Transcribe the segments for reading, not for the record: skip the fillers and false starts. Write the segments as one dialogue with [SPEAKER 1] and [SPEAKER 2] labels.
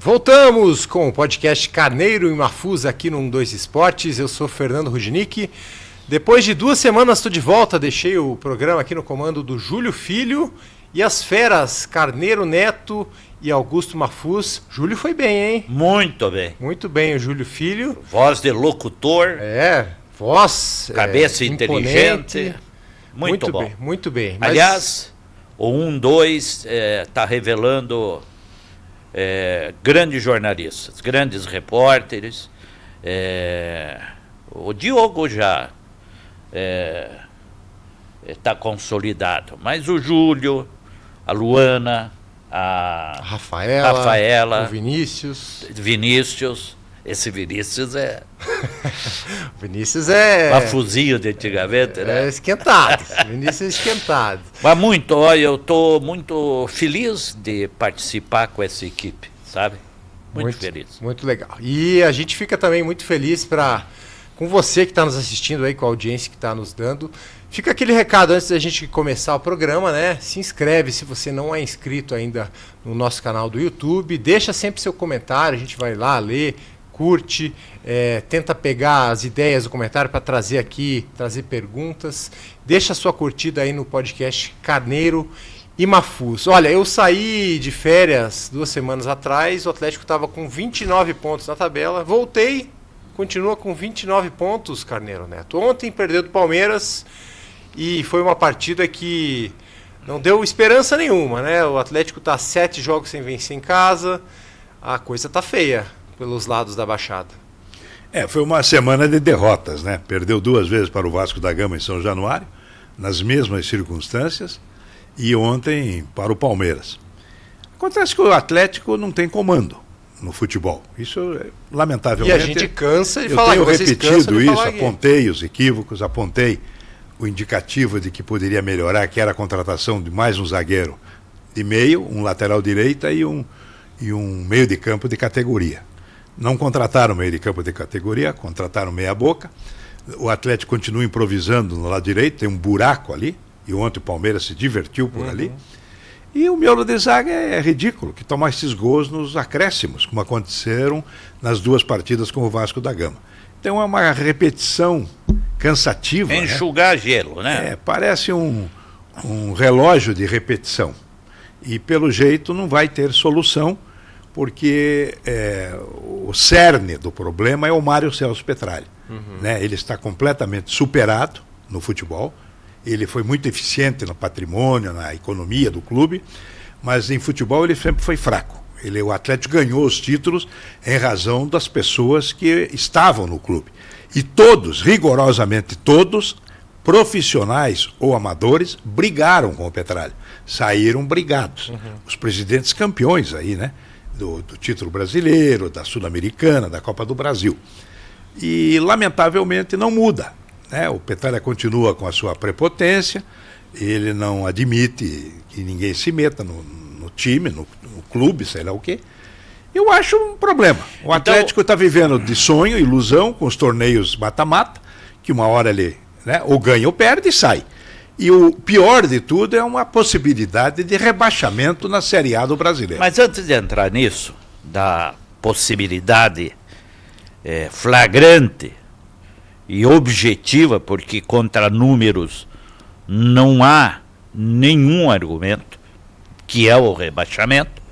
[SPEAKER 1] Voltamos com o podcast Carneiro e Mafuz aqui no 12 Esportes. Eu sou Fernando Rudnick. Depois de 2 semanas estou de volta, deixei o programa aqui no comando do Júlio Filho e as feras Carneiro Neto e Augusto Mafuz. Júlio foi bem, hein?
[SPEAKER 2] Muito bem.
[SPEAKER 1] Muito bem, o Júlio Filho.
[SPEAKER 2] Voz de locutor.
[SPEAKER 1] Voz.
[SPEAKER 2] Cabeça inteligente. Muito bom.
[SPEAKER 1] Bem, muito bem.
[SPEAKER 2] Aliás, o 1-2 está revelando grandes jornalistas, grandes repórteres. O Diogo já está consolidado, mas o Júlio, a Luana, a Rafaela,
[SPEAKER 1] o Vinícius.
[SPEAKER 2] Esse Vinícius
[SPEAKER 1] O Vinícius é...
[SPEAKER 2] Mafuzinho de antigamente, né?
[SPEAKER 1] É esquentado. Vinícius é esquentado.
[SPEAKER 2] Mas eu estou muito feliz de participar com essa equipe, sabe? Muito feliz.
[SPEAKER 1] Muito legal. E a gente fica também muito feliz com você que está nos assistindo aí, com a audiência que está nos dando. Fica aquele recado antes da gente começar o programa, né? Se inscreve se você não é inscrito ainda no nosso canal do YouTube. Deixa sempre seu comentário, a gente vai lá ler, curte, tenta pegar as ideias do comentário para trazer aqui, trazer perguntas. Deixa a sua curtida aí no podcast Carneiro e Mafuz. Olha, eu saí de férias 2 semanas atrás, o Atlético estava com 29 pontos na tabela, voltei, continua com 29 pontos, Carneiro Neto. Ontem perdeu do Palmeiras e foi uma partida que não deu esperança nenhuma, né? O Atlético está 7 jogos sem vencer em casa, a coisa tá feia pelos lados da Baixada.
[SPEAKER 3] Foi uma semana de derrotas, né? Perdeu 2 vezes para o Vasco da Gama em São Januário, nas mesmas circunstâncias, e ontem para o Palmeiras. Acontece que o Atlético não tem comando no futebol. Isso, lamentavelmente...
[SPEAKER 1] E a gente cansa de falar.
[SPEAKER 3] Eu tenho repetido isso, apontei os equívocos, apontei o indicativo de que poderia melhorar, que era a contratação de mais um zagueiro de meio, um lateral direita e um meio de campo de categoria. Não contrataram meio de campo de categoria, contrataram meia boca. O Atlético continua improvisando no lado direito, tem um buraco ali, e ontem o Palmeiras se divertiu por ali. E o miolo de zaga é ridículo, que toma esses gols nos acréscimos, como aconteceram nas 2 partidas com o Vasco da Gama. Então é uma repetição cansativa.
[SPEAKER 2] Enxugar gelo, né?
[SPEAKER 3] Parece um relógio de repetição. E pelo jeito não vai ter solução, porque o cerne do problema é o Mário Celso Petralha. Né? Ele está completamente superado no futebol, ele foi muito eficiente no patrimônio, na economia do clube, mas em futebol ele sempre foi fraco. O Atlético ganhou os títulos em razão das pessoas que estavam no clube. E todos, rigorosamente todos, profissionais ou amadores, brigaram com o Petralha. Saíram brigados. Os presidentes campeões aí, né? Do título brasileiro, da Sul-Americana, da Copa do Brasil. E, lamentavelmente, não muda, né? O Petralha continua com a sua prepotência, ele não admite que ninguém se meta no time, no clube, sei lá o quê. Eu acho um problema. O Atlético está vivendo de sonho, ilusão, com os torneios mata-mata, que uma hora ele, né, ou ganha ou perde e sai. E o pior de tudo é uma possibilidade de rebaixamento na Série A do Brasileiro.
[SPEAKER 2] Mas antes de entrar nisso, da possibilidade flagrante e objetiva, porque contra números não há nenhum argumento, que é o rebaixamento,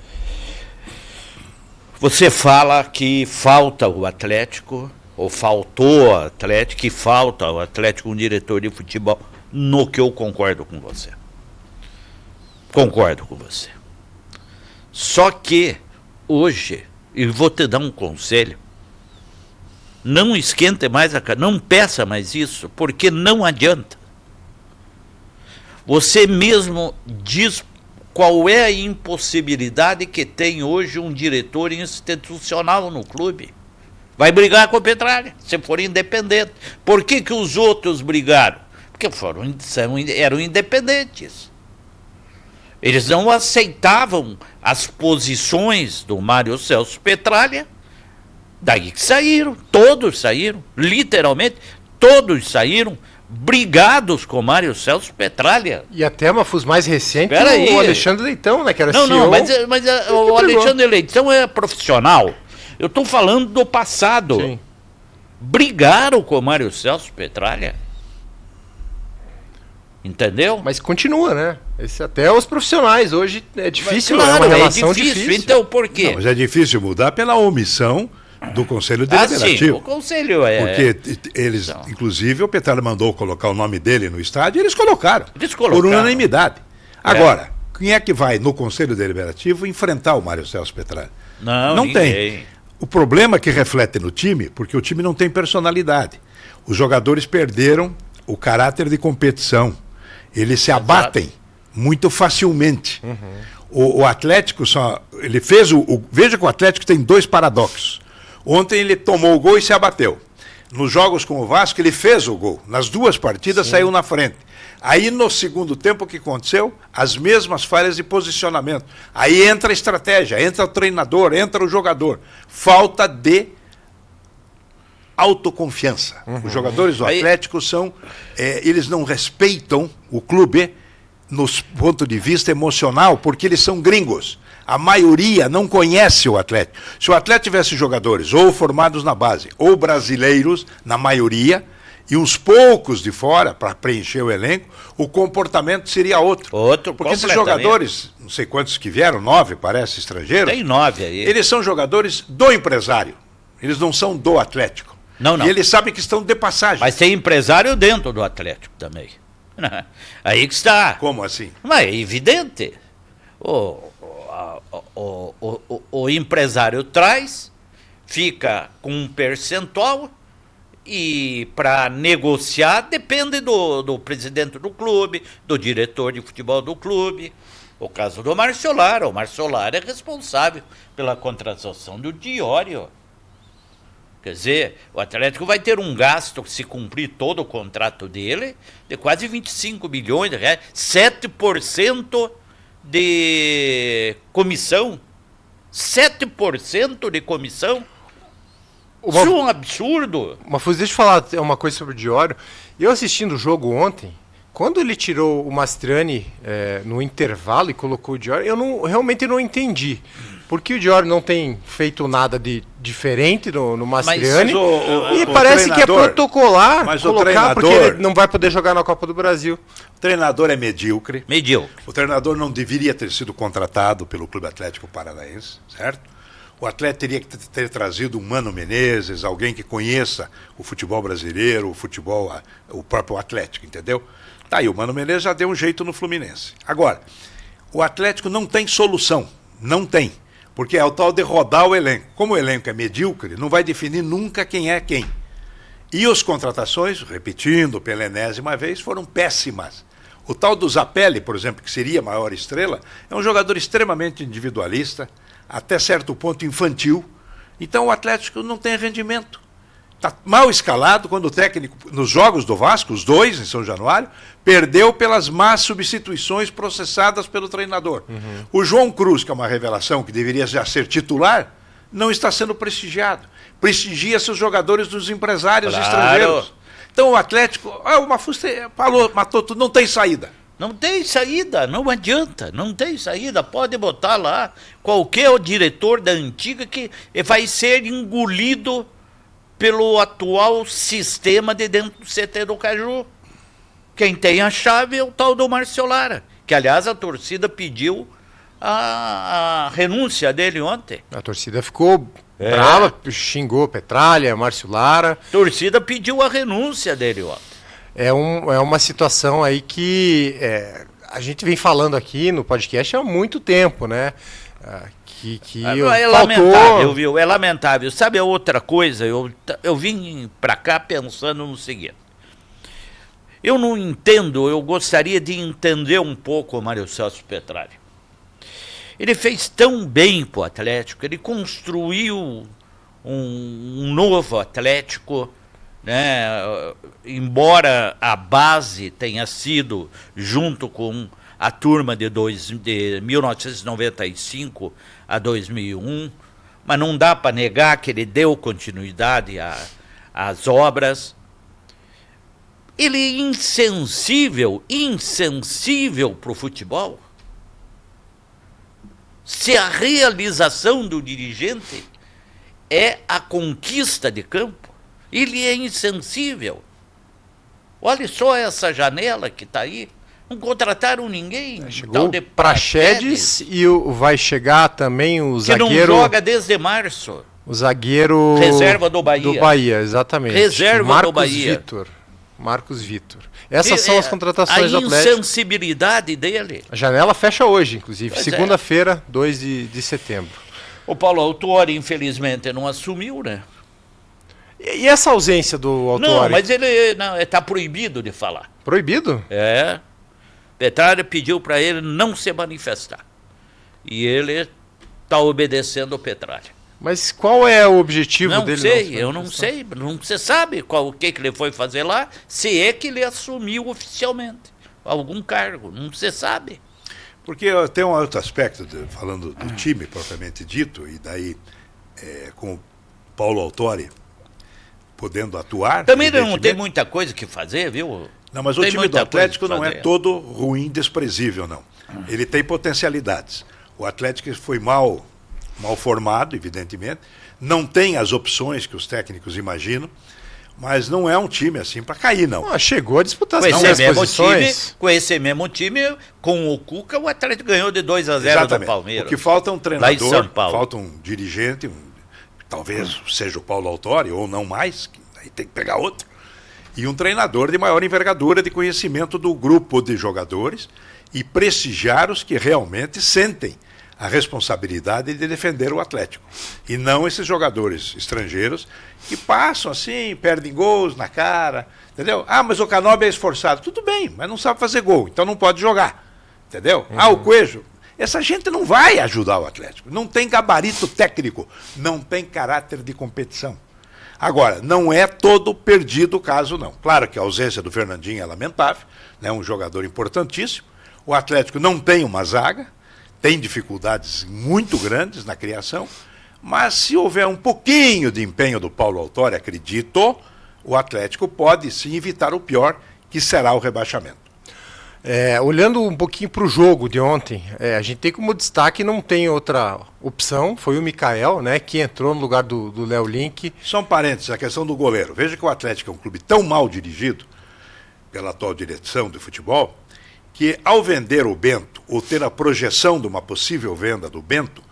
[SPEAKER 2] você fala que falta o Atlético, ou faltou o Atlético, que falta o Atlético um diretor de futebol, no que eu concordo com você. Concordo com você. Só que hoje, e vou te dar um conselho, não esquente mais a cara, não peça mais isso, porque não adianta. Você mesmo diz qual é a impossibilidade que tem hoje um diretor institucional no clube. Vai brigar com o Petralha, se for independente. Por que os outros brigaram? Porque eram independentes. Eles não aceitavam as posições do Mário Celso Petralha, daí que saíram, todos saíram, literalmente, todos saíram. brigados com o Mário Celso Petralha.
[SPEAKER 1] E até Mafuz mais recente,
[SPEAKER 2] Espera aí.
[SPEAKER 1] o Alexandre Leitão, né? Que era
[SPEAKER 2] Não,
[SPEAKER 1] CEO.
[SPEAKER 2] mas o Alexandre Leitão é profissional. Eu estou falando do passado.
[SPEAKER 1] Sim.
[SPEAKER 2] Brigaram com o Mário Celso Petralha. Entendeu?
[SPEAKER 1] Mas continua, né? Até os profissionais hoje é difícil,
[SPEAKER 2] Claro,
[SPEAKER 1] é uma relação difícil.
[SPEAKER 2] Então por quê?
[SPEAKER 3] Não, mas é difícil mudar pela omissão do Conselho
[SPEAKER 2] Sim,
[SPEAKER 3] Deliberativo.
[SPEAKER 2] o conselho é...
[SPEAKER 3] Porque eles,
[SPEAKER 2] Então.
[SPEAKER 3] inclusive, o Petralha mandou colocar o nome dele no estádio e eles colocaram.
[SPEAKER 2] Eles colocaram.
[SPEAKER 3] Por unanimidade. Agora, quem é que vai no Conselho Deliberativo enfrentar o Mário Celso Petralha?
[SPEAKER 2] Não
[SPEAKER 3] tem.
[SPEAKER 2] ninguém.
[SPEAKER 3] O problema que reflete no time, porque o time não tem personalidade. Os jogadores perderam o caráter de competição. Eles se abatem muito facilmente. O Atlético só. Ele fez veja que o Atlético tem dois paradoxos. Ontem ele tomou o gol e se abateu. Nos jogos com o Vasco, ele fez o gol. Nas duas partidas, saiu na frente. Aí, no segundo tempo, o que aconteceu? As mesmas falhas de posicionamento. Aí entra a estratégia, entra o treinador, entra o jogador. Falta de autoconfiança. Os jogadores do Atlético são... eles não respeitam o clube no ponto de vista emocional, porque eles são gringos. A maioria não conhece o Atlético. Se o Atlético tivesse jogadores ou formados na base, ou brasileiros, na maioria, e uns poucos de fora, para preencher o elenco, o comportamento seria outro. Porque esses jogadores, não sei quantos que vieram, 9, parece, estrangeiros.
[SPEAKER 2] Tem 9 aí.
[SPEAKER 3] Eles são jogadores do empresário. Eles não são do Atlético.
[SPEAKER 2] Não.
[SPEAKER 3] E eles sabem que estão de passagem.
[SPEAKER 2] Mas tem empresário dentro do Atlético também. Aí que está.
[SPEAKER 3] Como assim?
[SPEAKER 2] Mas é evidente. O empresário traz, fica com um percentual e para negociar depende do presidente do clube, do diretor de futebol do clube. O caso do Marciolara. O Marciolara é responsável pela contratação do Diório. Quer dizer, o Atlético vai ter um gasto, se cumprir todo o contrato dele, de quase 25 milhões de reais, 7% de comissão. 7% de comissão? Isso é um absurdo.
[SPEAKER 1] Mafuz, deixa eu falar uma coisa sobre o Diório. Eu assistindo o jogo ontem, quando ele tirou o Mastriani no intervalo e colocou o Diório, eu realmente não entendi. Porque o Diório não tem feito nada de diferente no Mastriani. E parece que é protocolar colocar, porque ele não vai poder jogar na Copa do Brasil.
[SPEAKER 3] O treinador é medíocre.
[SPEAKER 2] Medíocre.
[SPEAKER 3] O treinador não deveria ter sido contratado pelo Clube Atlético Paranaense, certo? O Atlético teria que ter trazido um Mano Menezes, alguém que conheça o futebol brasileiro, o próprio Atlético, entendeu? Tá aí, o Mano Menezes já deu um jeito no Fluminense. Agora, o Atlético não tem solução. Não tem. Porque é o tal de rodar o elenco. Como o elenco é medíocre, não vai definir nunca quem é quem. E as contratações, repetindo pela enésima vez, foram péssimas. O tal do Zapelli, por exemplo, que seria a maior estrela, é um jogador extremamente individualista, até certo ponto infantil. Então o Atlético não tem rendimento. Está mal escalado quando o técnico, nos jogos do Vasco, os dois em São Januário, perdeu pelas más substituições processadas pelo treinador. O João Cruz, que é uma revelação que deveria já ser titular, não está sendo prestigiado. Prestigia seus jogadores dos empresários estrangeiros. Então o Atlético, o Mafuz falou, matou tudo, não tem saída.
[SPEAKER 2] Não tem saída, não adianta, não tem saída. Pode botar lá qualquer diretor da antiga que vai ser engolido pelo atual sistema de dentro do CT do Caju. Quem tem a chave é o tal do Marciolara, que aliás a torcida pediu a renúncia dele ontem.
[SPEAKER 1] A torcida ficou brava, xingou Petralha, Marciolara.
[SPEAKER 2] A torcida pediu a renúncia dele ontem.
[SPEAKER 1] É uma situação aí que a gente vem falando aqui no podcast há muito tempo, né?
[SPEAKER 2] É lamentável, viu? É lamentável. Sabe a outra coisa? Eu vim para cá pensando no seguinte. Eu não entendo, eu gostaria de entender um pouco o Mário Celso Petralha. Ele fez tão bem para o Atlético, ele construiu um novo Atlético, né? Embora a base tenha sido junto com a turma de 1995 a 2001, mas não dá para negar que ele deu continuidade às obras. ele é insensível para o futebol. Se a realização do dirigente é a conquista de campo, ele é insensível. Olha só essa janela que está aí. Não contrataram ninguém.
[SPEAKER 1] Chegou o Praxedes e vai chegar também o zagueiro...
[SPEAKER 2] Que não joga desde março.
[SPEAKER 1] O zagueiro...
[SPEAKER 2] Reserva do Bahia.
[SPEAKER 1] Do Bahia, exatamente.
[SPEAKER 2] Reserva do Bahia.
[SPEAKER 1] Marcos Vitor. Essas são as contratações do Atlético.
[SPEAKER 2] A insensibilidade dele.
[SPEAKER 1] A janela fecha hoje, inclusive. Segunda-feira, 2 de setembro.
[SPEAKER 2] O Paulo Autuori, infelizmente, não assumiu, né?
[SPEAKER 1] E essa ausência do Autuori?
[SPEAKER 2] Não, mas ele está proibido de falar.
[SPEAKER 1] Proibido?
[SPEAKER 2] É. Petralha pediu para ele não se manifestar. E ele está obedecendo o Petralha.
[SPEAKER 1] Mas qual é o objetivo dele?
[SPEAKER 2] Eu não sei. Não se sabe o que ele foi fazer lá, se é que ele assumiu oficialmente algum cargo. Não se sabe.
[SPEAKER 3] Porque tem um outro aspecto, falando do time propriamente dito, e daí com o Paulo Autuori podendo atuar...
[SPEAKER 2] Também não tem muita coisa que fazer, viu?
[SPEAKER 3] Não, mas o time do Atlético não é todo ruim, desprezível, não. Ele tem potencialidades. O Atlético foi mal formado, evidentemente. Não tem as opções que os técnicos imaginam. Mas não é um time assim para cair, não.
[SPEAKER 1] Chegou a disputar
[SPEAKER 2] com esse mesmo time, com o Cuca, o Atlético ganhou de 2-0 do Palmeiras.
[SPEAKER 3] O que falta é um treinador,
[SPEAKER 2] lá em São Paulo.
[SPEAKER 3] Falta um dirigente, talvez seja o Paulo Autuori, ou não mais, aí tem que pegar outro. E um treinador de maior envergadura, de conhecimento do grupo de jogadores e prestigiar os que realmente sentem a responsabilidade de defender o Atlético. E não esses jogadores estrangeiros que passam assim, perdem gols na cara, entendeu? Mas o Canóbio é esforçado. Tudo bem, mas não sabe fazer gol, então não pode jogar, entendeu? O Coelho. Essa gente não vai ajudar o Atlético. Não tem gabarito técnico, não tem caráter de competição. Agora, não é todo perdido o caso, não. Claro que a ausência do Fernandinho é lamentável, né? Um jogador importantíssimo. O Atlético não tem uma zaga, tem dificuldades muito grandes na criação, mas se houver um pouquinho de empenho do Paulo Autuori, acredito, o Atlético pode sim evitar o pior, que será o rebaixamento.
[SPEAKER 1] Olhando um pouquinho para o jogo de ontem, a gente tem como destaque, não tem outra opção, foi o Mikael, né, que entrou no lugar do Léo Link.
[SPEAKER 3] Só um parênteses, a questão do goleiro. Veja que o Atlético é um clube tão mal dirigido pela atual direção de futebol, que ao vender o Bento, ou ter a projeção de uma possível venda do Bento,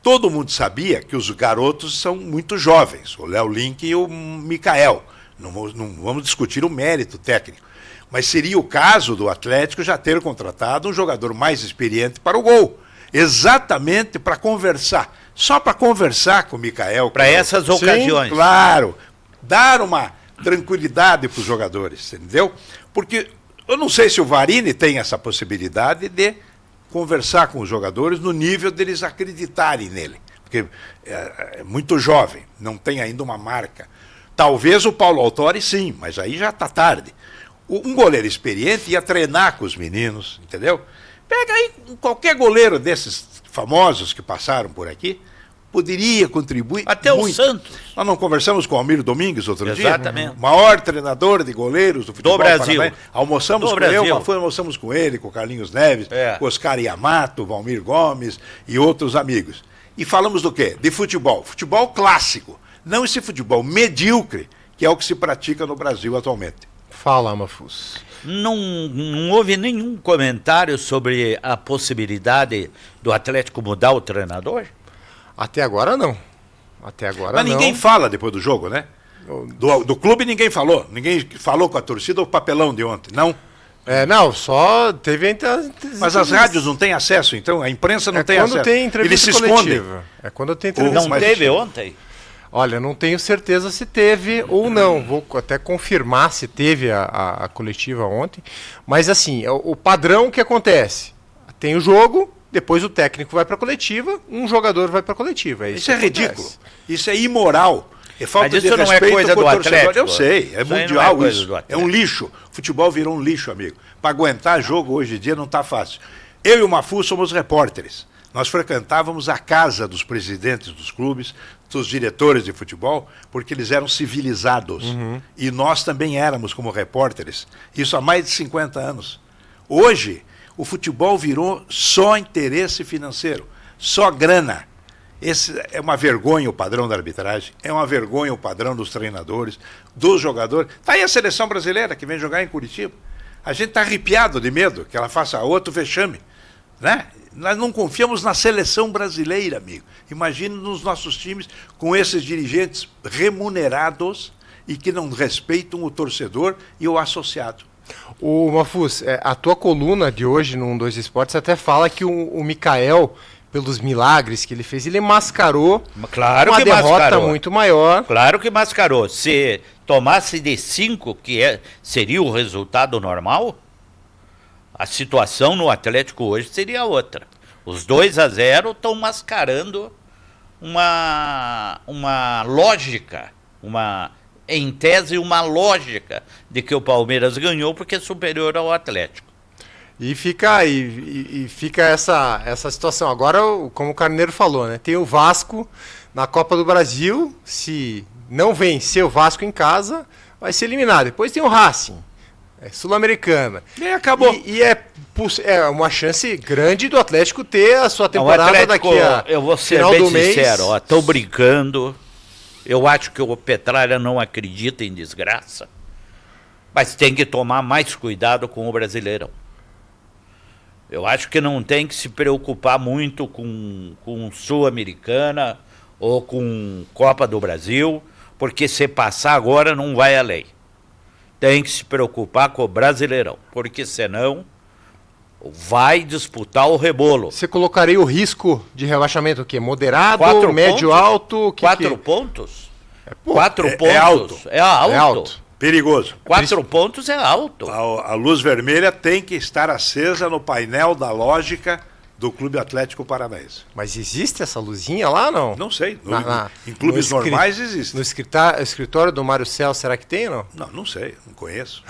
[SPEAKER 3] todo mundo sabia que os garotos são muito jovens, o Léo Link e o Mikael. Não vamos discutir o mérito técnico. Mas seria o caso do Atlético já ter contratado um jogador mais experiente para o gol. Exatamente para conversar. Só para conversar com o Mikael.
[SPEAKER 2] Para essas ocasiões.
[SPEAKER 3] Sim, claro. Dar uma tranquilidade para os jogadores, entendeu? Porque eu não sei se o Varini tem essa possibilidade de conversar com os jogadores no nível deles acreditarem nele. Porque é muito jovem, não tem ainda uma marca. Talvez o Paulo Autuori sim, mas aí já está tarde. Um goleiro experiente ia treinar com os meninos, entendeu? Pega aí qualquer goleiro desses famosos que passaram por aqui, poderia contribuir
[SPEAKER 2] até
[SPEAKER 3] muito.
[SPEAKER 2] O Santos.
[SPEAKER 3] Nós não conversamos com o Almir Domingues outro dia?
[SPEAKER 2] Exatamente.
[SPEAKER 3] O maior treinador de goleiros do futebol
[SPEAKER 2] do Brasil.
[SPEAKER 3] Paranaense. Almoçamos com ele, almoçamos com ele, com o Carlinhos Neves, com o Oscar Yamato, Valmir Gomes e outros amigos. E falamos do quê? De futebol. Futebol clássico. Não esse futebol medíocre, que é o que se pratica no Brasil atualmente.
[SPEAKER 1] Fala, Mafuz.
[SPEAKER 2] Não houve nenhum comentário sobre a possibilidade do Atlético mudar o treinador?
[SPEAKER 1] Até agora não.
[SPEAKER 3] Mas ninguém fala depois do jogo, né? Do clube ninguém falou. Ninguém falou com a torcida o papelão de ontem, não?
[SPEAKER 1] Não, só teve...
[SPEAKER 3] Mas as rádios não têm acesso, então? A imprensa não tem acesso.
[SPEAKER 1] Quando tem entrevista coletiva. É quando tem entrevista
[SPEAKER 2] coletiva. Não teve ontem?
[SPEAKER 1] Olha, não tenho certeza se teve ou não. Vou até confirmar se teve a coletiva ontem. Mas assim, o padrão que acontece. Tem o jogo, depois o técnico vai para a coletiva, um jogador vai para a coletiva.
[SPEAKER 3] Isso é ridículo. Isso é imoral. É falta
[SPEAKER 2] mas
[SPEAKER 3] de
[SPEAKER 2] isso não é coisa do Atlético.
[SPEAKER 3] Eu sei, é mundial isso. É um lixo. O futebol virou um lixo, amigo. Para aguentar jogo hoje em dia não está fácil. Eu e o Mafu somos repórteres. Nós frequentávamos a casa dos presidentes dos clubes, dos diretores de futebol, porque eles eram civilizados. E nós também éramos como repórteres. Isso há mais de 50 anos. Hoje, o futebol virou só interesse financeiro, só grana. Esse é uma vergonha o padrão da arbitragem, é uma vergonha o padrão dos treinadores, dos jogadores. Está aí a seleção brasileira que vem jogar em Curitiba. A gente está arrepiado de medo que ela faça outro vexame, né? Nós não confiamos na seleção brasileira, amigo. Imagine nos nossos times com esses dirigentes remunerados e que não respeitam o torcedor e o associado.
[SPEAKER 1] O Mafuz, a tua coluna de hoje no 2 Esportes até fala que o Mikael, pelos milagres que ele fez, ele mascarou
[SPEAKER 2] claro
[SPEAKER 1] uma
[SPEAKER 2] que
[SPEAKER 1] derrota
[SPEAKER 2] mascarou.
[SPEAKER 1] muito maior.
[SPEAKER 2] Claro que mascarou. Se tomasse de 5, seria o resultado normal, a situação no Atlético hoje seria outra. Os 2-0 estão mascarando uma lógica, em tese, uma lógica de que o Palmeiras ganhou porque é superior ao Atlético.
[SPEAKER 1] E fica essa situação. Agora, como o Carneiro falou, né? Tem o Vasco na Copa do Brasil. Se não vencer o Vasco em casa, vai ser eliminado. Depois tem o Racing, Sul-Americana.
[SPEAKER 3] E acabou.
[SPEAKER 1] E é uma chance grande do Atlético ter a sua temporada
[SPEAKER 2] Atlético,
[SPEAKER 1] daqui a
[SPEAKER 2] eu vou ser
[SPEAKER 1] final
[SPEAKER 2] bem
[SPEAKER 1] do mês.
[SPEAKER 2] sincero, estou brincando. Eu acho que o Petralha não acredita em desgraça. Mas tem que tomar mais cuidado com o Brasileirão. Eu acho que não tem que se preocupar muito com Sul-Americana ou com Copa do Brasil, porque se passar agora não vai além. Tem que se preocupar com o Brasileirão, porque senão vai disputar o rebolo.
[SPEAKER 1] Você colocaria o risco de rebaixamento o quê? Moderado,
[SPEAKER 2] 4
[SPEAKER 1] médio,
[SPEAKER 2] pontos?
[SPEAKER 1] alto?
[SPEAKER 2] 4 pontos?
[SPEAKER 1] Pô,
[SPEAKER 2] 4 pontos.
[SPEAKER 3] É alto.
[SPEAKER 2] É alto.
[SPEAKER 1] É alto.
[SPEAKER 3] Perigoso.
[SPEAKER 2] 4 pontos é alto.
[SPEAKER 3] A luz vermelha tem que estar acesa no painel da lógica do Clube Atlético Paranaense.
[SPEAKER 1] Mas existe essa luzinha lá, não?
[SPEAKER 3] Não sei. Em
[SPEAKER 1] no
[SPEAKER 3] clubes normais existe.
[SPEAKER 1] No escritório do Mário Cel, será que tem ou não?
[SPEAKER 3] Não sei, não conheço.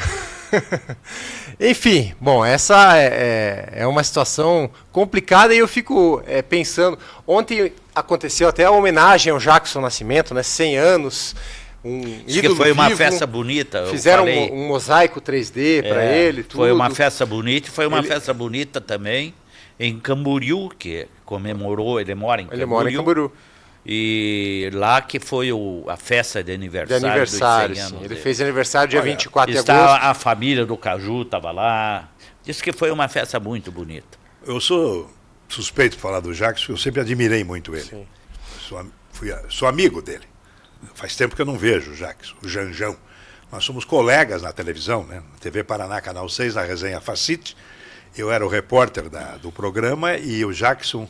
[SPEAKER 1] Enfim, bom, essa é uma situação complicada e eu fico pensando. Ontem aconteceu até a homenagem ao Jackson Nascimento, né? 100 anos.
[SPEAKER 2] Diz que foi uma festa bonita.
[SPEAKER 1] Fizeram um mosaico 3D para ele. Tudo.
[SPEAKER 2] Foi uma festa bonita e foi uma festa bonita também em Camboriú, que comemorou, ele mora em Camboriú.
[SPEAKER 1] Ele mora em Camboriú.
[SPEAKER 2] E lá que foi a festa de aniversário, dos 100 anos.
[SPEAKER 1] Ele fez aniversário dia 24 de agosto.
[SPEAKER 2] A família do Caju estava lá. Disse que foi uma festa muito bonita.
[SPEAKER 3] Eu sou suspeito de falar do Jacques, porque eu sempre admirei muito ele.
[SPEAKER 1] Sim.
[SPEAKER 3] Sou amigo dele. Faz tempo que eu não vejo o Jacques, o Janjão. Nós somos colegas na televisão, né? Na TV Paraná, Canal 6, na resenha Facite. Eu era o repórter do programa e o Jackson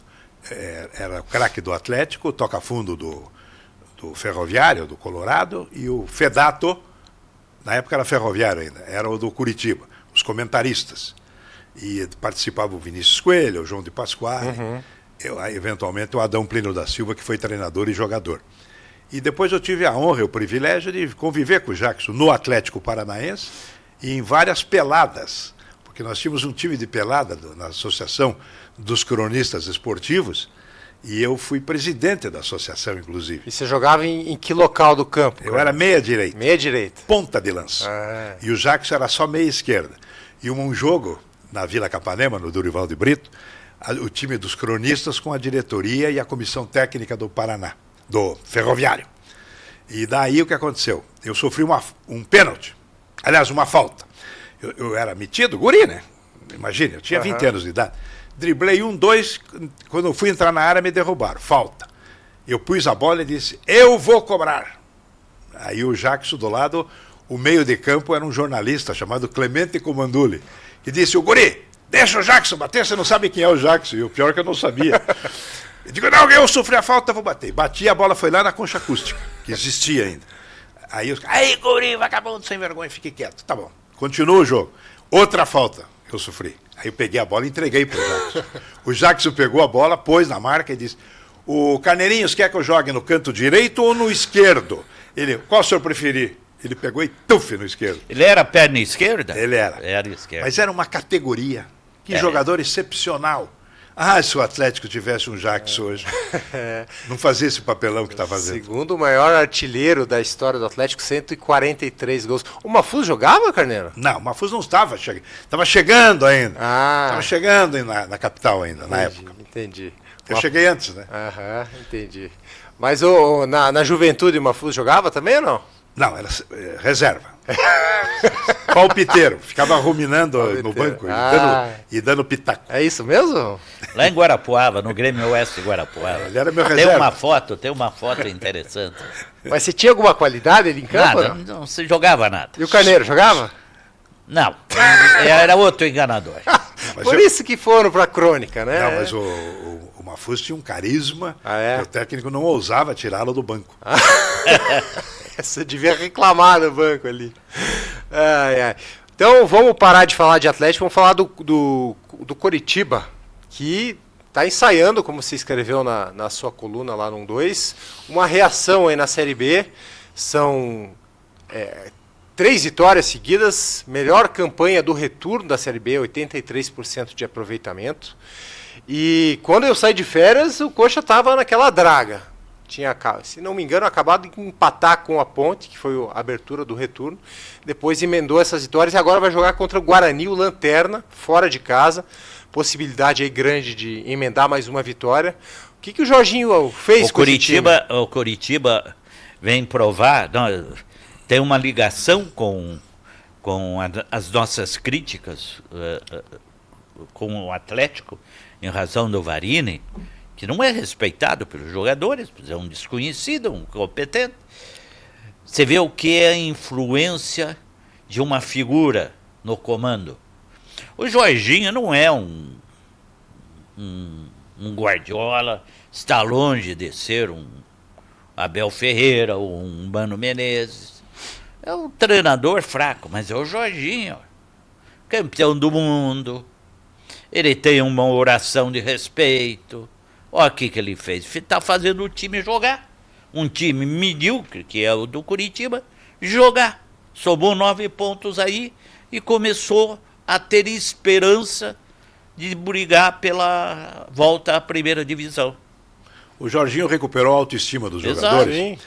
[SPEAKER 3] era o craque do Atlético, toca-fundo do Ferroviário, do Colorado, e o Fedato, na época era Ferroviário ainda, era o do Curitiba, os comentaristas. E participava o Vinícius Coelho, o João de Pasquale, eventualmente o Adão Plínio da Silva, que foi treinador e jogador. E depois eu tive a honra e o privilégio de conviver com o Jackson no Atlético Paranaense e em várias peladas, porque nós tínhamos um time de pelada na Associação dos Cronistas Esportivos e eu fui presidente da associação, inclusive.
[SPEAKER 1] E você jogava em que local do campo?
[SPEAKER 3] Eu era meia-direita.
[SPEAKER 1] Meia-direita.
[SPEAKER 3] Ponta de lança. E o Jackson era só meia-esquerda. E um jogo na Vila Capanema, no Dorival de Brito, o time dos cronistas com a diretoria e a comissão técnica do Paraná, do Ferroviário. E daí o que aconteceu? Eu sofri um pênalti, aliás, uma falta. Eu era metido, guri, né? Imagina, eu tinha 20 anos de idade. Driblei 2, quando eu fui entrar na área me derrubaram, falta. Eu pus a bola e disse, eu vou cobrar. Aí o Jackson do lado, o meio de campo era um jornalista chamado Clemente Comanduli, que disse, o guri, deixa o Jackson bater, você não sabe quem é o Jackson. E o pior é que eu não sabia. Eu digo, não, eu sofri a falta, vou bater. Bati, a bola foi lá na concha acústica, que existia ainda. Aí, guri, vagabundo, sem vergonha, fique quieto. Tá bom, continua o jogo. Outra falta que eu sofri. Aí eu peguei a bola e entreguei pro Jackson. O Jackson pegou a bola, pôs na marca e disse, o Carneirinhos quer que eu jogue no canto direito ou no esquerdo? Ele, qual o senhor preferir? Ele pegou e tuf no esquerdo.
[SPEAKER 2] Ele era perna esquerda?
[SPEAKER 3] Ele era.
[SPEAKER 2] Era esquerda.
[SPEAKER 3] Mas era uma categoria. Que jogador excepcional. Ah, se o Atlético tivesse um Jacques hoje. Não fazia esse papelão que está fazendo.
[SPEAKER 1] Segundo o maior artilheiro da história do Atlético, 143 gols. O Mafuz jogava, Carneiro?
[SPEAKER 3] Não, o Mafuz não estava chegando. Estava chegando ainda.
[SPEAKER 1] Ah.
[SPEAKER 3] Estava chegando na capital ainda, na época.
[SPEAKER 1] Entendi.
[SPEAKER 3] Eu cheguei antes, né?
[SPEAKER 1] Aham, entendi. Mas na juventude o Mafuz jogava também ou não?
[SPEAKER 3] Não, era reserva. Palpiteiro. Ficava ruminando no banco e dando pitaco.
[SPEAKER 1] É isso mesmo?
[SPEAKER 2] Lá em Guarapuava, no Grêmio Oeste Guarapuava.
[SPEAKER 3] Ele era meu reserva.
[SPEAKER 2] Tem uma foto interessante.
[SPEAKER 1] Mas você tinha alguma qualidade ali em campo?
[SPEAKER 2] Nada, não se jogava nada.
[SPEAKER 1] E o Carneiro jogava?
[SPEAKER 2] Não, era outro enganador.
[SPEAKER 1] Por isso que foram para a crônica, né?
[SPEAKER 3] Não, mas o Mafuz tinha um carisma que o técnico não ousava tirá-lo do banco.
[SPEAKER 1] Você devia reclamar no banco ali. Então vamos parar de falar de Atlético, vamos falar do Coritiba, que está ensaiando, como você escreveu na sua coluna lá no 2, uma reação aí na Série B. São 3 vitórias seguidas, melhor campanha do retorno da Série B, 83% de aproveitamento. E quando eu saí de férias, o Coxa estava naquela draga. Tinha, se não me engano, acabado de empatar com a Ponte, que foi a abertura do retorno. Depois emendou essas vitórias e agora vai jogar contra o Guarani, o Lanterna, fora de casa. Possibilidade aí grande de emendar mais uma vitória. O que o Jorginho fez com esse time?
[SPEAKER 2] O Coritiba vem provar, tem uma ligação com as nossas críticas com o Atlético, em razão do Varini, que não é respeitado pelos jogadores, é um desconhecido, um competente. Você vê o que é a influência de uma figura no comando. O Jorginho não é um Guardiola, está longe de ser um Abel Ferreira ou um Mano Menezes. É um treinador fraco, mas é o Jorginho, campeão do mundo. Ele tem uma oração de respeito. Olha o que ele fez. Está fazendo o time jogar. Um time medíocre, que é o do Coritiba, jogar. Somou 9 pontos aí e começou a ter esperança de brigar pela volta à primeira divisão.
[SPEAKER 3] O Jorginho recuperou a autoestima dos jogadores.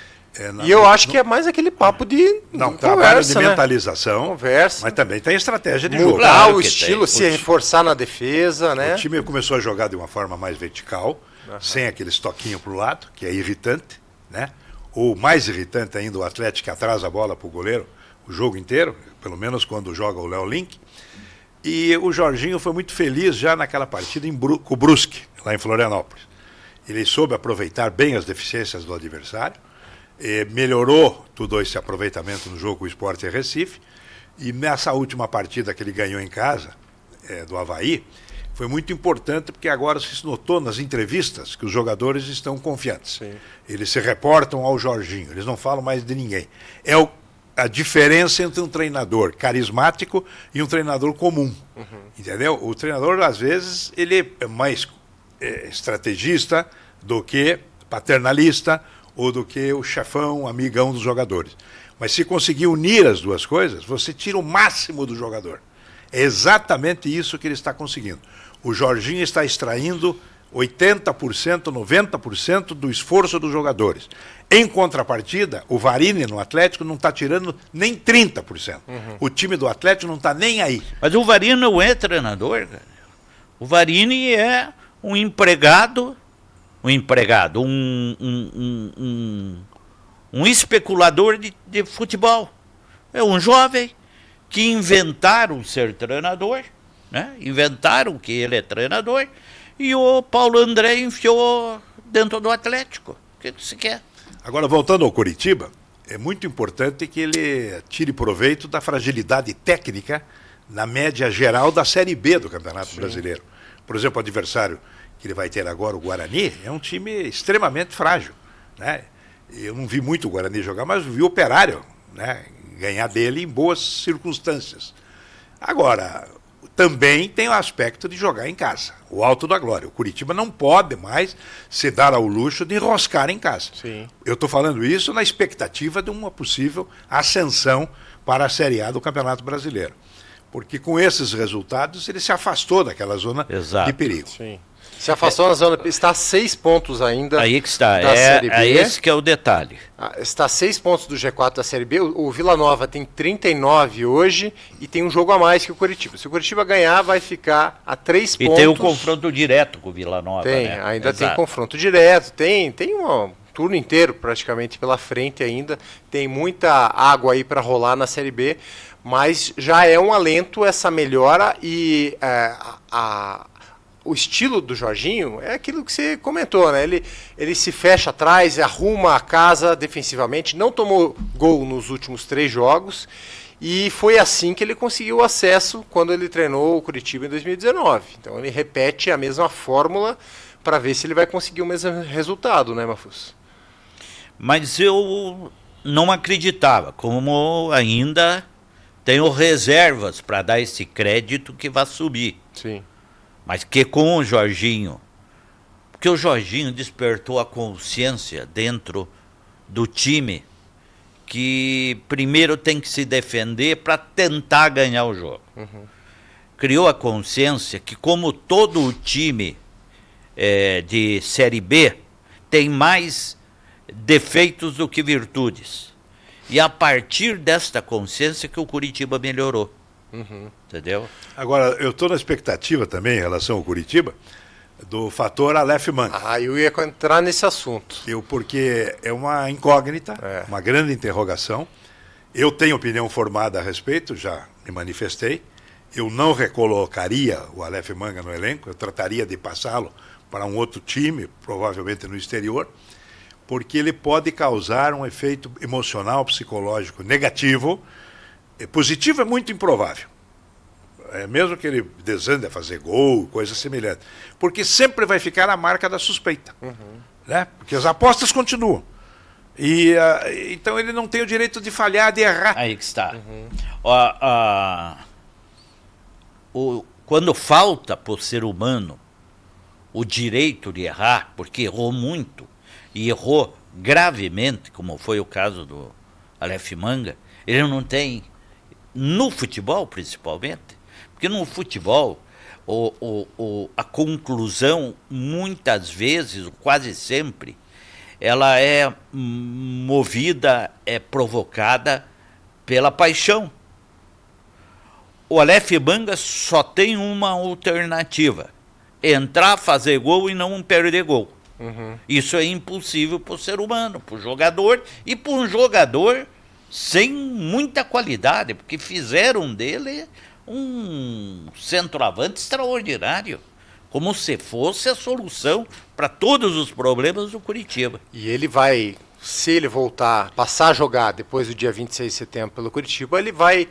[SPEAKER 1] E eu acho que é mais aquele papo de
[SPEAKER 3] trabalho de mentalização,
[SPEAKER 1] conversa.
[SPEAKER 3] Mas também tem estratégia de jogo.
[SPEAKER 1] Mudar o estilo, se reforçar na defesa, né?
[SPEAKER 3] O time começou a jogar de uma forma mais vertical, sem aquele toquinho para o lado, que é irritante, né? Ou mais irritante ainda, o Atlético que atrasa a bola para o goleiro o jogo inteiro, pelo menos quando joga o Léo Link. E o Jorginho foi muito feliz já naquela partida com o Brusque, lá em Florianópolis. Ele soube aproveitar bem as deficiências do adversário, melhorou tudo esse aproveitamento no jogo com o Sport Recife, e nessa última partida que ele ganhou em casa, do Avaí, foi muito importante porque agora se notou nas entrevistas que os jogadores estão confiantes. Sim. Eles se reportam ao Jorginho, eles não falam mais de ninguém. É a diferença entre um treinador carismático e um treinador comum. Entendeu? O treinador, às vezes, ele é mais estrategista do que paternalista ou do que o chefão, amigão dos jogadores. Mas se conseguir unir as duas coisas, você tira o máximo do jogador. É exatamente isso que ele está conseguindo. O Jorginho está extraindo 80%, 90% do esforço dos jogadores. Em contrapartida, o Varini no Atlético não está tirando nem 30%. O time do Atlético não está nem aí.
[SPEAKER 2] Mas o Varini não é treinador, cara. O Varini é um empregado, um especulador de futebol. É um jovem que inventaram ser treinador, né? Inventaram que ele é treinador, e o Paulo André enfiou dentro do Atlético. O que você quer?
[SPEAKER 3] Agora, voltando ao Coritiba, é muito importante que ele tire proveito da fragilidade técnica na média geral da Série B do Campeonato Brasileiro. Por exemplo, o adversário que ele vai ter agora, o Guarani, é um time extremamente frágil, né? Eu não vi muito o Guarani jogar, mas vi o Operário, né, ganhar dele em boas circunstâncias. Agora, também tem o aspecto de jogar em casa, o alto da glória. O Coritiba não pode mais se dar ao luxo de enroscar em casa.
[SPEAKER 1] Sim.
[SPEAKER 3] Eu estou falando isso na expectativa de uma possível ascensão para a Série A do Campeonato Brasileiro. Porque com esses resultados ele se afastou daquela zona de perigo.
[SPEAKER 1] Sim. Se afastou na zona, está a 6 pontos ainda.
[SPEAKER 2] Aí que está,
[SPEAKER 1] da Série B.
[SPEAKER 2] esse que é o detalhe.
[SPEAKER 1] Está a 6 pontos do G4 da Série B. O Vila Nova tem 39 hoje e tem um jogo a mais que o Curitiba. Se o Curitiba ganhar, vai ficar a 3 pontos.
[SPEAKER 2] E tem o confronto direto com o Vila Nova.
[SPEAKER 1] Tem,
[SPEAKER 2] né?
[SPEAKER 1] ainda
[SPEAKER 2] Exato.
[SPEAKER 1] tem confronto direto. Tem um turno inteiro praticamente pela frente ainda. Tem muita água aí para rolar na Série B. Mas já é um alento essa melhora e o estilo do Jorginho é aquilo que você comentou, né? Ele se fecha atrás, arruma a casa defensivamente, não tomou gol nos últimos 3 jogos e foi assim que ele conseguiu o acesso quando ele treinou o Curitiba em 2019. Então ele repete a mesma fórmula para ver se ele vai conseguir o mesmo resultado, né, Mafus?
[SPEAKER 2] Mas eu não acreditava, como ainda tenho reservas para dar esse crédito que vai subir.
[SPEAKER 1] Sim.
[SPEAKER 2] Mas que com o Jorginho, porque o Jorginho despertou a consciência dentro do time que primeiro tem que se defender para tentar ganhar o jogo.
[SPEAKER 1] Uhum.
[SPEAKER 2] Criou a consciência que como todo o time de Série B tem mais defeitos do que virtudes. E a partir desta consciência que o Curitiba melhorou.
[SPEAKER 1] Uhum.
[SPEAKER 2] Entendeu?
[SPEAKER 3] Agora, eu estou na expectativa também, em relação ao Curitiba, do fator Aleph Manga.
[SPEAKER 1] Eu ia entrar nesse assunto.
[SPEAKER 3] Porque é uma incógnita, uma grande interrogação. Eu tenho opinião formada a respeito, já me manifestei. Eu não recolocaria o Aleph Manga no elenco, eu trataria de passá-lo para um outro time, provavelmente no exterior, porque ele pode causar um efeito emocional, psicológico negativo. Positivo é muito improvável. Mesmo que ele desande a fazer gol, coisa semelhante. Porque sempre vai ficar a marca da suspeita. Uhum. Né? Porque as apostas continuam. Então ele não tem o direito de falhar, de errar.
[SPEAKER 2] Aí que está. Quando falta para o ser humano o direito de errar, porque errou muito, e errou gravemente, como foi o caso do Aleph Manga, ele não tem... No futebol, principalmente, porque no futebol a conclusão, muitas vezes, quase sempre, ela é movida, é provocada pela paixão. O Aleph Manga só tem uma alternativa: entrar, fazer gol e não perder gol. Uhum. Isso é impossível para o ser humano, para o jogador, e para um jogador sem muita qualidade, porque fizeram dele um centroavante extraordinário, como se fosse a solução para todos os problemas do Curitiba.
[SPEAKER 1] E ele vai, se ele voltar, passar a jogar depois do dia 26 de setembro pelo Curitiba, ele vai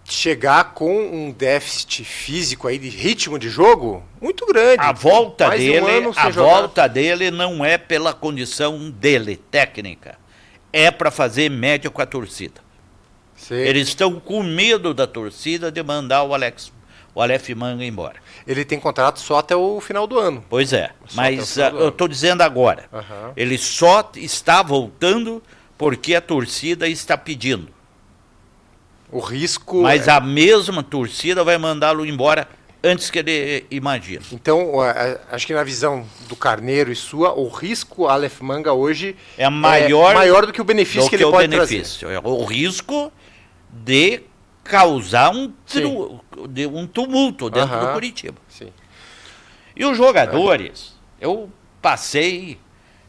[SPEAKER 1] chegar com um déficit físico aí de ritmo de jogo muito grande.
[SPEAKER 2] A volta dele não é pela condição dele, técnica. É para fazer média com a torcida. Sim. Eles estão com medo da torcida de mandar o Aleph Manga embora.
[SPEAKER 1] Ele tem contrato só até o final do ano.
[SPEAKER 2] Pois é, mas eu estou dizendo agora. Uhum. Ele só está voltando porque a torcida está pedindo.
[SPEAKER 1] O risco...
[SPEAKER 2] Mas a mesma torcida vai mandá-lo embora antes que ele imagine.
[SPEAKER 1] Então, acho que na visão do Carneiro e sua, o risco Aleph Manga hoje
[SPEAKER 2] é maior
[SPEAKER 1] do que o benefício que ele pode trazer.
[SPEAKER 2] O risco de causar um tumulto dentro do Curitiba. Sim. E os jogadores, eu passei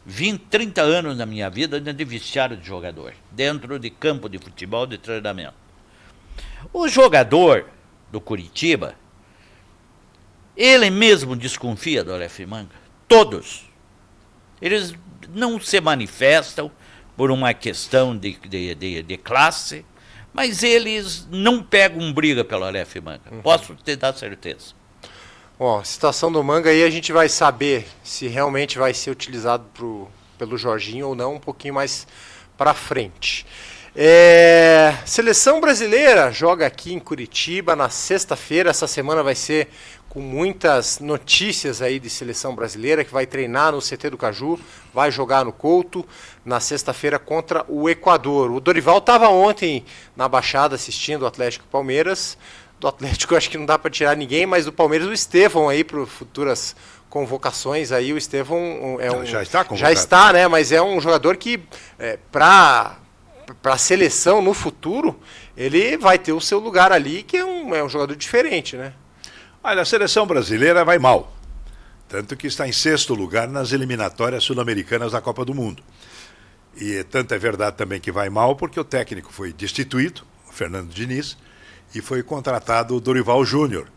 [SPEAKER 2] 20, 30 anos na minha vida dentro de vestiário de jogador, dentro de campo de futebol, de treinamento. O jogador do Curitiba, ele mesmo desconfia do Aleph Manga. Todos. Eles não se manifestam por uma questão de classe, mas eles não pegam briga pelo Aleph Manga. Uhum. Posso te dar certeza.
[SPEAKER 1] Bom, a situação do Manga aí a gente vai saber se realmente vai ser utilizado pelo Jorginho ou não um pouquinho mais para frente. Seleção brasileira joga aqui em Curitiba na sexta-feira. Essa semana vai ser com muitas notícias aí de seleção brasileira, que vai treinar no CT do Caju, vai jogar no Couto na sexta-feira contra o Equador. O Dorival estava ontem na Baixada assistindo o Atlético Palmeiras, do Atlético eu acho que não dá para tirar ninguém, mas do Palmeiras o Estevão aí para futuras convocações aí, o Estevão
[SPEAKER 3] já está convocado.
[SPEAKER 1] Já está, né? Mas é um jogador que para a seleção no futuro, ele vai ter o seu lugar ali, que é um jogador diferente, né?
[SPEAKER 3] Olha, a seleção brasileira vai mal. Tanto que está em 6º lugar nas eliminatórias sul-americanas da Copa do Mundo. E tanto é verdade também que vai mal porque o técnico foi destituído, o Fernando Diniz, e foi contratado o Dorival Júnior.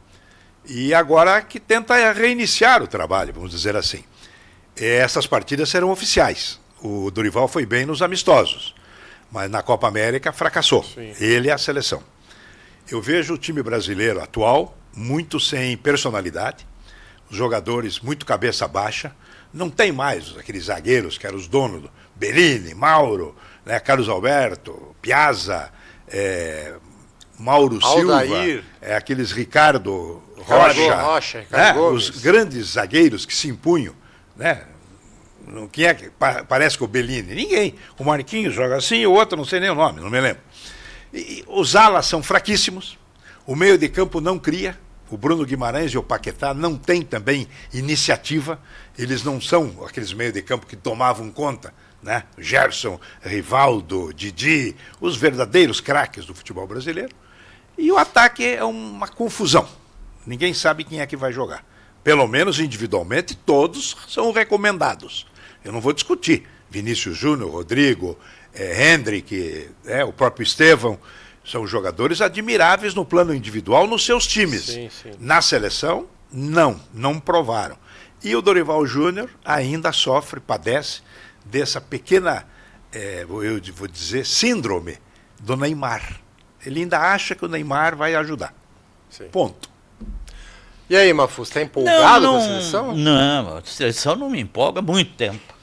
[SPEAKER 3] E agora que tenta reiniciar o trabalho, vamos dizer assim. Essas partidas serão oficiais. O Dorival foi bem nos amistosos, mas na Copa América fracassou. Sim. Ele é a seleção. Eu vejo o time brasileiro atual muito sem personalidade, os jogadores muito cabeça baixa, não tem mais aqueles zagueiros que eram os donos do Bellini, Mauro, né, Carlos Alberto, Piazza, Mauro
[SPEAKER 1] Aldair.
[SPEAKER 3] Silva, aqueles Ricardo Rocha,
[SPEAKER 1] Ricardo
[SPEAKER 3] os grandes zagueiros que se impunham, né? Quem é que parece com o Bellini? Ninguém. O Marquinhos joga assim, o outro não sei nem o nome, não me lembro. E os alas são fraquíssimos, o meio de campo não cria, o Bruno Guimarães e o Paquetá não têm também iniciativa, eles não são aqueles meio de campo que tomavam conta, né? Gerson, Rivaldo, Didi, os verdadeiros craques do futebol brasileiro. E o ataque é uma confusão, ninguém sabe quem é que vai jogar. Pelo menos individualmente todos são recomendados. Eu não vou discutir. Vinícius Júnior, Rodrigo, Hendrick, o próprio Estevão, são jogadores admiráveis no plano individual nos seus times.
[SPEAKER 1] Sim, sim.
[SPEAKER 3] Na seleção, não provaram. E o Dorival Júnior ainda sofre, padece dessa pequena, eu vou dizer, síndrome do Neymar. Ele ainda acha que o Neymar vai ajudar.
[SPEAKER 1] Sim.
[SPEAKER 3] Ponto.
[SPEAKER 1] E aí, Mafuz, está empolgado com a seleção?
[SPEAKER 2] Não, a seleção não me empolga há muito tempo.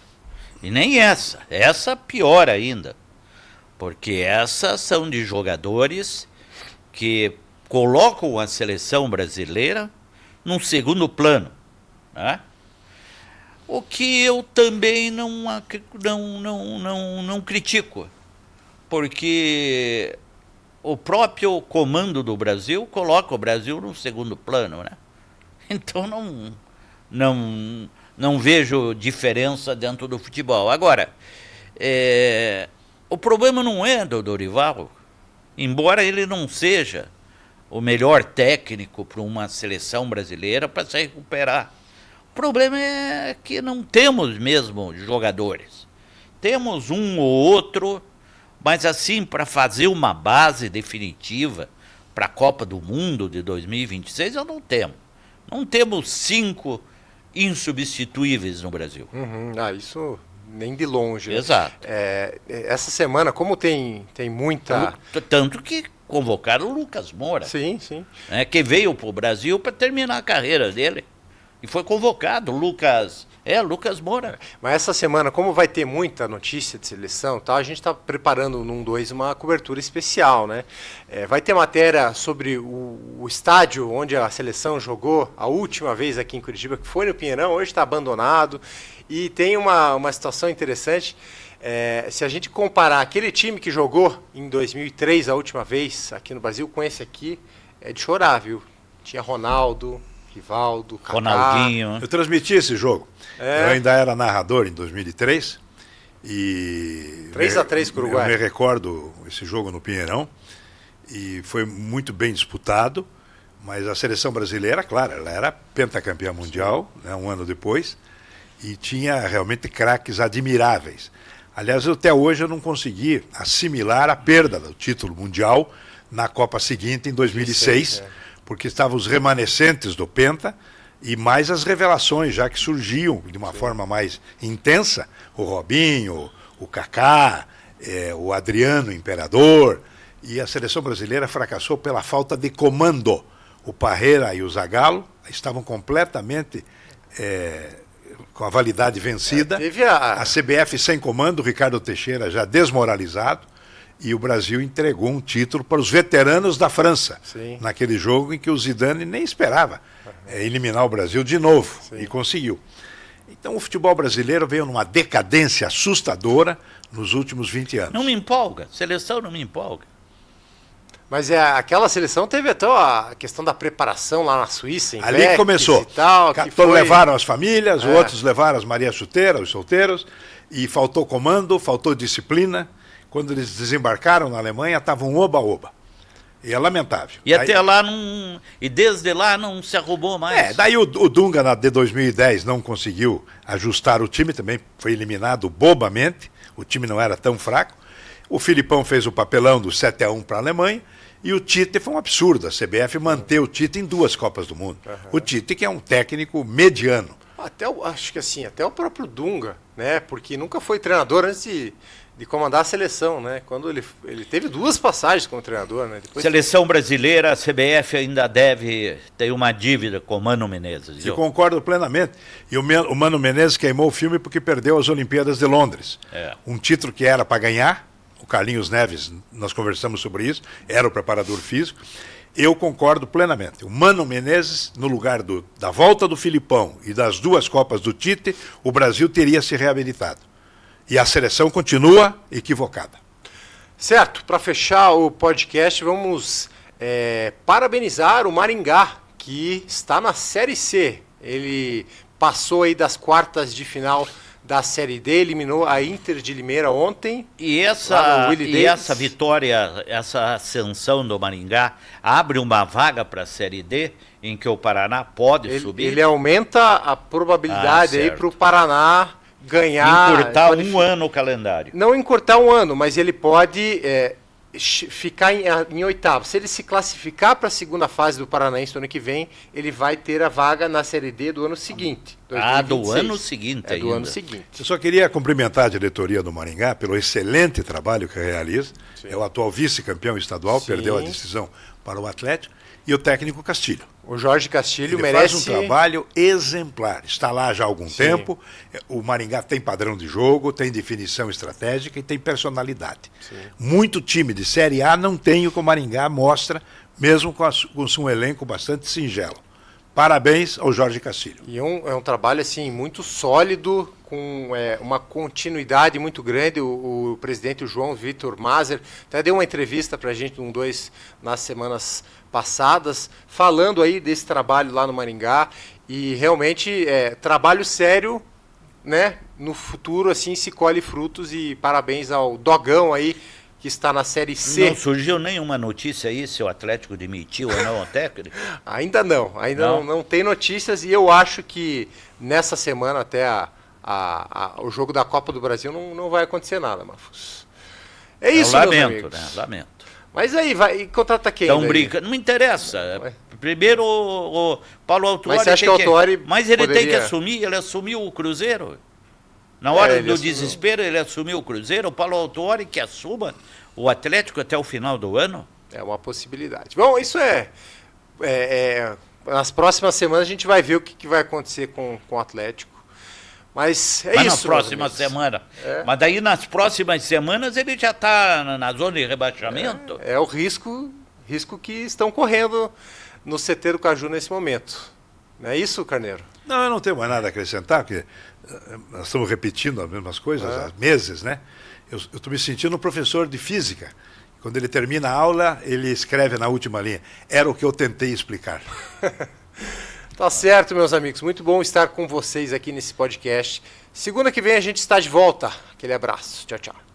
[SPEAKER 2] E nem essa. Essa pior ainda. Porque essas são de jogadores que colocam a seleção brasileira num segundo plano. Né? O que eu também não critico. Porque o próprio comando do Brasil coloca o Brasil no segundo plano, né? Então não vejo diferença dentro do futebol. Agora, o problema não é do Dorival, embora ele não seja o melhor técnico para uma seleção brasileira para se recuperar. O problema é que não temos mesmo jogadores. Temos um ou outro, mas assim, para fazer uma base definitiva para a Copa do Mundo de 2026, eu não temos. Não temos 5 insubstituíveis no Brasil.
[SPEAKER 1] Isso nem de longe.
[SPEAKER 2] Exato.
[SPEAKER 1] Essa semana, como tem muita...
[SPEAKER 2] Tanto que convocaram o Lucas Moura.
[SPEAKER 1] Sim.
[SPEAKER 2] Que veio para o Brasil para terminar a carreira dele. E foi convocado, Lucas Moura.
[SPEAKER 1] Mas essa semana, como vai ter muita notícia de seleção, tá, a gente está preparando no 1-2 uma cobertura especial, né? Vai ter matéria sobre o estádio onde a seleção jogou a última vez aqui em Curitiba, que foi no Pinheirão, hoje está abandonado. E tem uma situação interessante, se a gente comparar aquele time que jogou em 2003 a última vez aqui no Brasil com esse aqui, é de chorar, viu? Tinha Ronaldo, Rivaldo, Kaká.
[SPEAKER 2] Ronaldinho.
[SPEAKER 3] Eu transmiti esse jogo. Eu ainda era narrador em 2003. E
[SPEAKER 1] 3-3 com o Uruguai.
[SPEAKER 3] Eu me recordo esse jogo no Pinheirão. E foi muito bem disputado. Mas a seleção brasileira, claro, ela era pentacampeã mundial, né, um ano depois. E tinha realmente craques admiráveis. Aliás, até hoje eu não consegui assimilar a perda do título mundial na Copa seguinte, em 2006. Porque estavam os remanescentes do Penta e mais as revelações já que surgiam de uma forma mais intensa, o Robinho, o Kaká, o Adriano Imperador, e a seleção brasileira fracassou pela falta de comando. O Parreira e o Zagallo estavam completamente com a validade vencida, a CBF sem comando, o Ricardo Teixeira já desmoralizado, e o Brasil entregou um título para os veteranos da França.
[SPEAKER 1] Sim.
[SPEAKER 3] Naquele jogo em que o Zidane nem esperava eliminar o Brasil de novo. Sim. E conseguiu. Então o futebol brasileiro veio numa decadência assustadora nos últimos 20 anos.
[SPEAKER 2] Não me empolga, seleção não me empolga.
[SPEAKER 1] Mas aquela seleção teve até a questão da preparação lá na Suíça, em
[SPEAKER 3] Ali
[SPEAKER 1] Bex
[SPEAKER 3] começou.
[SPEAKER 1] e tal, que foi...
[SPEAKER 3] Levaram as famílias, outros levaram as Maria Chuteira, os solteiros, e faltou comando, faltou disciplina. Quando eles desembarcaram na Alemanha, estava um oba-oba. E é lamentável.
[SPEAKER 2] E até lá não. E desde lá não se arrumou mais.
[SPEAKER 3] Daí o Dunga, de 2010, não conseguiu ajustar o time, também foi eliminado bobamente. O time não era tão fraco. O Filipão fez o papelão do 7-1 para a Alemanha. E o Tite foi um absurdo. A CBF manter o Tite em 2 Copas do Mundo. O Tite, que é um técnico mediano.
[SPEAKER 1] Acho que assim, até o próprio Dunga, né? Porque nunca foi treinador antes de comandar a seleção, né? Quando ele teve 2 passagens como treinador, né? Depois
[SPEAKER 2] Seleção brasileira, a CBF ainda deve ter uma dívida com o Mano Menezes.
[SPEAKER 3] Eu concordo plenamente. E o Mano Menezes queimou o filme porque perdeu as Olimpíadas de Londres. Um título que era para ganhar. O Carlinhos Neves, nós conversamos sobre isso, era o preparador físico. Eu concordo plenamente. O Mano Menezes, no lugar da volta do Filipão e das 2 Copas do Tite, o Brasil teria se reabilitado. E a seleção continua equivocada.
[SPEAKER 1] Certo, para fechar o podcast, vamos parabenizar o Maringá, que está na Série C. Ele passou aí das quartas de final da Série D, eliminou a Inter de Limeira ontem.
[SPEAKER 2] E essa vitória, essa ascensão do Maringá, abre uma vaga para a Série D, em que o Paraná pode subir?
[SPEAKER 1] Ele aumenta a probabilidade aí para o Paraná ganhar...
[SPEAKER 2] Encurtar um ano o calendário.
[SPEAKER 1] Não encurtar um ano, mas ele pode ficar em oitavo. Se ele se classificar para a segunda fase do Paranaense no ano que vem, ele vai ter a vaga na Série D do ano seguinte. 2026.
[SPEAKER 2] Do ano seguinte ainda.
[SPEAKER 1] Do ano seguinte.
[SPEAKER 3] Eu só queria cumprimentar a diretoria do Maringá pelo excelente trabalho que realiza. Sim. É o atual vice-campeão estadual, sim, perdeu a decisão para o Atlético. E o técnico Castilho.
[SPEAKER 1] O Jorge Castilho
[SPEAKER 3] ele
[SPEAKER 1] merece...
[SPEAKER 3] faz um trabalho exemplar. Está lá já há algum tempo. O Maringá tem padrão de jogo, tem definição estratégica e tem personalidade. Sim. Muito time de Série A não tem o que o Maringá mostra, mesmo com um elenco bastante singelo. Parabéns ao Jorge Castilho.
[SPEAKER 1] E é um trabalho assim, muito sólido, com uma continuidade muito grande. O presidente, o João Vitor Mazer, até deu uma entrevista para a gente, nas semanas passadas, falando aí desse trabalho lá no Maringá. E realmente trabalho sério, né? No futuro assim se colhe frutos, e parabéns ao Dogão aí, que está na Série C.
[SPEAKER 2] Não surgiu nenhuma notícia aí se o Atlético demitiu ou não o técnico?
[SPEAKER 1] Ainda não tem notícias, e eu acho que nessa semana até o jogo da Copa do Brasil não vai acontecer nada, Mafus. É isso, meus amigos.
[SPEAKER 2] Lamento.
[SPEAKER 1] Mas aí, vai contrata quem?
[SPEAKER 2] Então brincando, não interessa. Primeiro o Paulo Autuori...
[SPEAKER 1] Mas você acha que o Autuori
[SPEAKER 2] Mas ele tem que assumir, ele assumiu o Cruzeiro. Na hora do desespero, ele assumiu o Cruzeiro. O Paulo Autuori que assuma o Atlético até o final do ano.
[SPEAKER 1] É uma possibilidade. Bom, isso nas próximas semanas a gente vai ver o que vai acontecer com o Atlético. Mas isso.
[SPEAKER 2] Na próxima semana. Mas daí nas próximas semanas ele já está na zona de rebaixamento.
[SPEAKER 1] É o risco que estão correndo no CT do Caju nesse momento. Não é isso, Carneiro?
[SPEAKER 3] Não, eu não tenho mais nada a acrescentar, porque nós estamos repetindo as mesmas coisas há meses, né? Eu estou me sentindo um professor de física. Quando ele termina a aula, ele escreve na última linha: era o que eu tentei explicar.
[SPEAKER 1] Tá certo, meus amigos. Muito bom estar com vocês aqui nesse podcast. Segunda que vem a gente está de volta. Aquele abraço. Tchau, tchau.